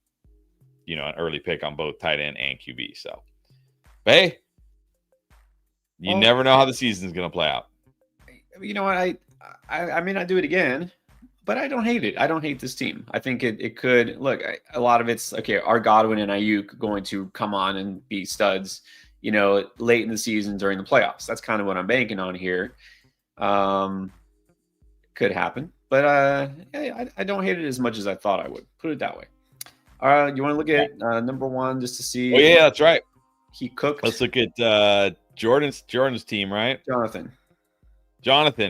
an early pick on both tight end and QB. So, but hey, you never know how the season's gonna play out. You know what? I may not do it again, but I don't hate it. I don't hate this team. I think it could look. A lot of it's okay. Are Godwin and Aiyuk going to come on and be studs? Late in the season during the playoffs. That's kind of what I'm banking on here. Could happen, but I don't hate it as much as I thought I would. Put it that way. All right, you want to look at number 1 just to see? Oh yeah, that's right. He cooked. Let's look at Jordan's team, right? Jonathan.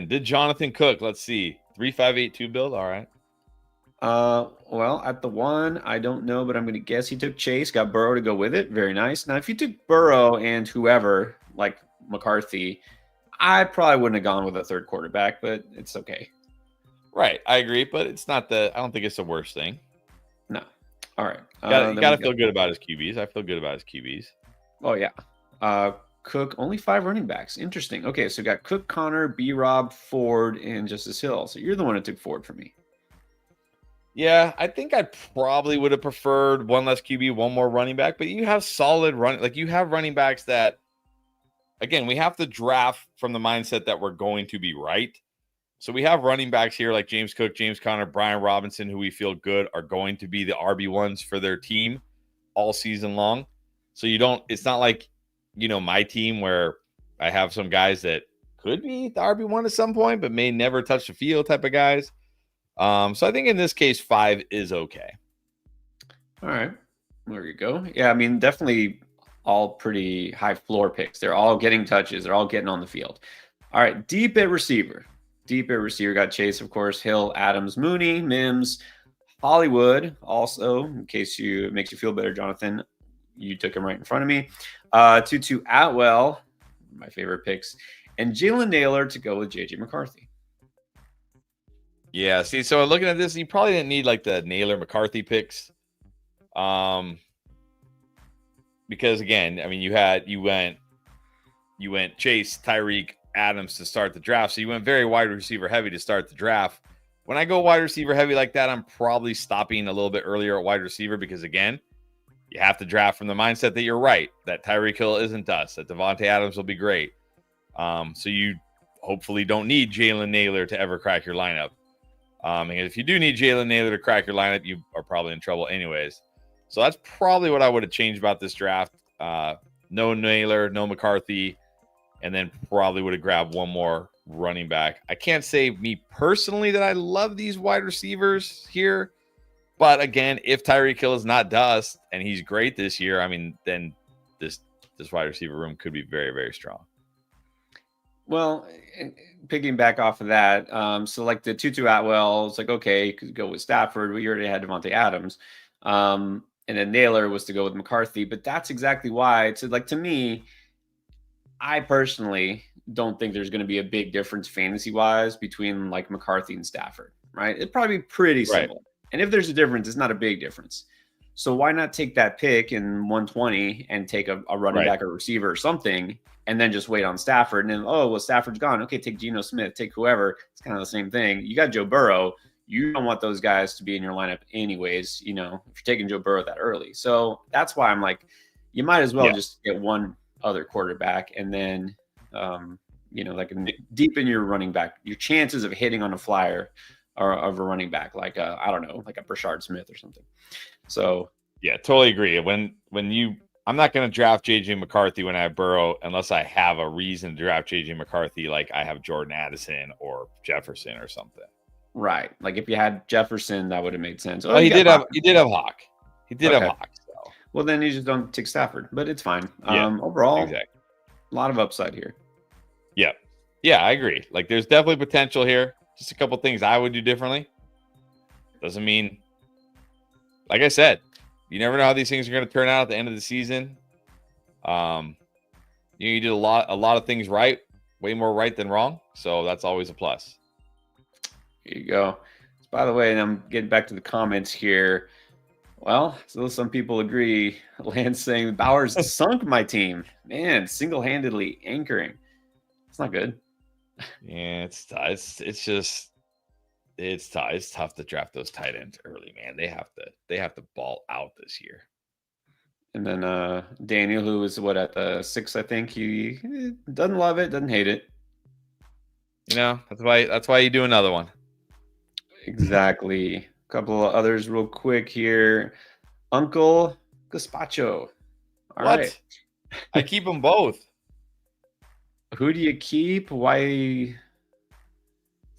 Did Jonathan cook? Let's see. 3582 build. All right. Well, at the 1, I don't know, but I'm going to guess he took Chase. Got Burrow to go with it. Very nice. Now, if you took Burrow and whoever like McCarthy, I probably wouldn't have gone with a third quarterback, but it's okay. Right, I agree, but it's not I don't think it's the worst thing. No. All right. You got to feel good about his QBs. I feel good about his QBs. Oh, yeah. Cook, only 5 running backs. Interesting. Okay, so we got Cook, Connor, B-Rob, Ford, and Justice Hill. So you're the one that took Ford for me. Yeah, I think I probably would have preferred one less QB, one more running back, but you have solid you have running backs that, again, we have to draft from the mindset that we're going to be right. So we have running backs here like James Cook, James Conner, Brian Robinson, who we feel good are going to be the RB1s for their team all season long. So it's not like, my team where I have some guys that could be the RB1 at some point, but may never touch the field type of guys. So I think in this case, 5 is okay. All right. There you go. Yeah, I mean, definitely all pretty high floor picks. They're all getting touches. They're all getting on the field. All right. Deep at receiver. Got Chase, of course, Hill, Adams, Mooney, Mims, Hollywood. Also, in case it makes you feel better, Jonathan, you took him right in front of me. Tutu Atwell, my favorite picks, and Jalen Naylor to go with JJ McCarthy. Yeah, see, so looking at this, you probably didn't need like the Naylor McCarthy picks. Because again, I mean, you went Chase, Tyreek, Adams to start the draft. So you went very wide receiver heavy to start the draft. When I go wide receiver heavy like that, I'm probably stopping a little bit earlier at wide receiver because, again, you have to draft from the mindset that you're right, that Tyreek Hill isn't dust, that Devontae Adams will be great. So you hopefully don't need Jalen Naylor to ever crack your lineup. And if you do need Jalen Naylor to crack your lineup, you are probably in trouble anyways. So that's probably what I would have changed about this draft. No Naylor, no McCarthy, and then probably would have grabbed one more running back. I can't say me personally that I love these wide receivers here. But again, if Tyreek Hill is not dust and he's great this year, I mean, then this wide receiver room could be very, very strong. Well, picking back off of that, so like the Tutu Atwell, it's like, okay, you could go with Stafford. We already had Devontae Adams. And then Naylor was to go with McCarthy. But that's exactly why. It's like, to me, I personally don't think there's going to be a big difference fantasy-wise between like McCarthy and Stafford, right? It'd probably be pretty similar. Right. And if there's a difference, it's not a big difference. So why not take that pick in 120 and take a running back or receiver or something, and then just wait on Stafford? And then, oh, well, Stafford's gone. Okay, take Gino Smith, take whoever. It's kind of the same thing. You got Joe Burrow. You don't want those guys to be in your lineup anyways, if you're taking Joe Burrow that early. So that's why I'm like, you might as well just get one other quarterback and then, like deep in your running back, your chances of hitting on a flyer of a running back, like I don't know, like a Brashard Smith or something. So yeah, totally agree. I'm not going to draft JJ McCarthy when I have Burrow unless I have a reason to draft JJ McCarthy, like I have Jordan Addison or Jefferson or something. Right. Like if you had Jefferson, that would have made sense. Well, he did have Hawk. He did have Hawk. So. Well, then you just don't take Stafford, but it's fine. Overall, exactly. A lot of upside here. Yeah. Yeah, I agree. Like there's definitely potential here. Just a couple things I would do differently. Doesn't mean, like I said, you never know how these things are going to turn out at the end of the season. You did a lot of things right, way more right than wrong. So that's always a plus. Here you go. By the way, and I'm getting back to the comments here. Well, so some people agree. Lance saying Bowers sunk my team. Man, single-handedly anchoring. It's not good. Yeah, it's tough. It's tough to draft those tight ends early, man. They have to ball out this year. And then Daniel, who is at the 6, I think, he doesn't love it, doesn't hate it. That's why you do another one. Exactly. A couple of others real quick here. Uncle Gazpacho. All right. I keep them both. Who do you keep? Why?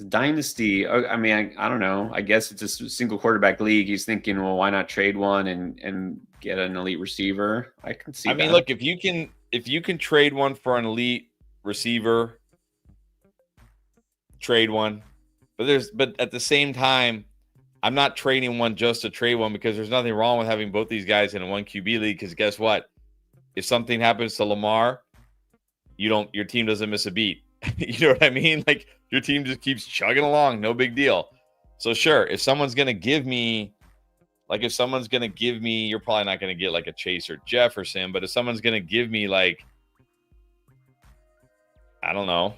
Dynasty. I mean, I don't know. I guess it's a single quarterback league. He's thinking, well, why not trade one and get an elite receiver? I can see. I mean, look, if you can trade one for an elite receiver, trade one. But at the same time, I'm not trading one just to trade one because there's nothing wrong with having both these guys in a 1 QB league. Because guess what? If something happens to Lamar, your team doesn't miss a beat. You know what I mean? Like your team just keeps chugging along, no big deal. So sure, if someone's gonna give me, you're probably not gonna get like a Chase or Jefferson, but if someone's gonna give me like, I don't know,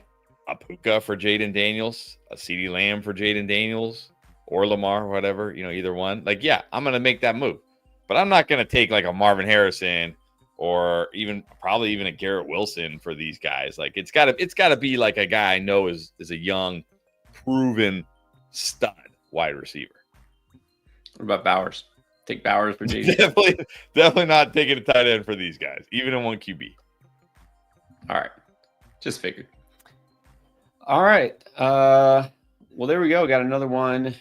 a Puka for Jaden Daniels, a CeeDee Lamb for Jaden Daniels, or Lamar, whatever, either one. Like, yeah, I'm gonna make that move, but I'm not gonna take like a Marvin Harrison or probably even a Garrett Wilson for these guys. Like it's gotta be like a guy I know is a young, proven stud wide receiver. What about Bowers? Take Bowers for JJ. definitely not taking a tight end for these guys, even in 1 QB. All right. Just figured. All right. Well, there we go. Got another one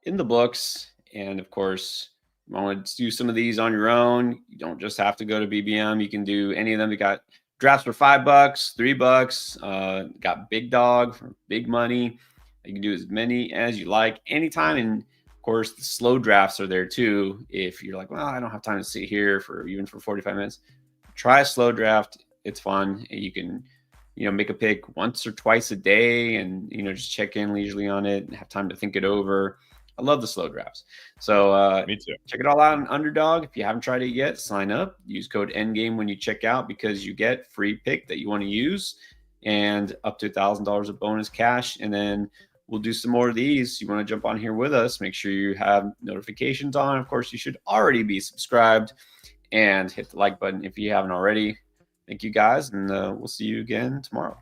in the books. And of course, you want to do some of these on your own. You don't just have to go to BBM. You can do any of them. We got drafts for $5, $3. Got Big Dog for big money. You can do as many as you like anytime. And of course, the slow drafts are there too. If you're like, well, I don't have time to sit here for 45 minutes, try a slow draft. It's fun. And you can, make a pick once or twice a day and, just check in leisurely on it and have time to think it over. I love the slow drafts. So me too. Check it all out on Underdog. If you haven't tried it yet, sign up. Use code ENDGAME when you check out because you get free pick that you want to use and up to $1,000 of bonus cash. And then we'll do some more of these. You want to jump on here with us, make sure you have notifications on. Of course, you should already be subscribed and hit the like button if you haven't already. Thank you guys, and we'll see you again tomorrow.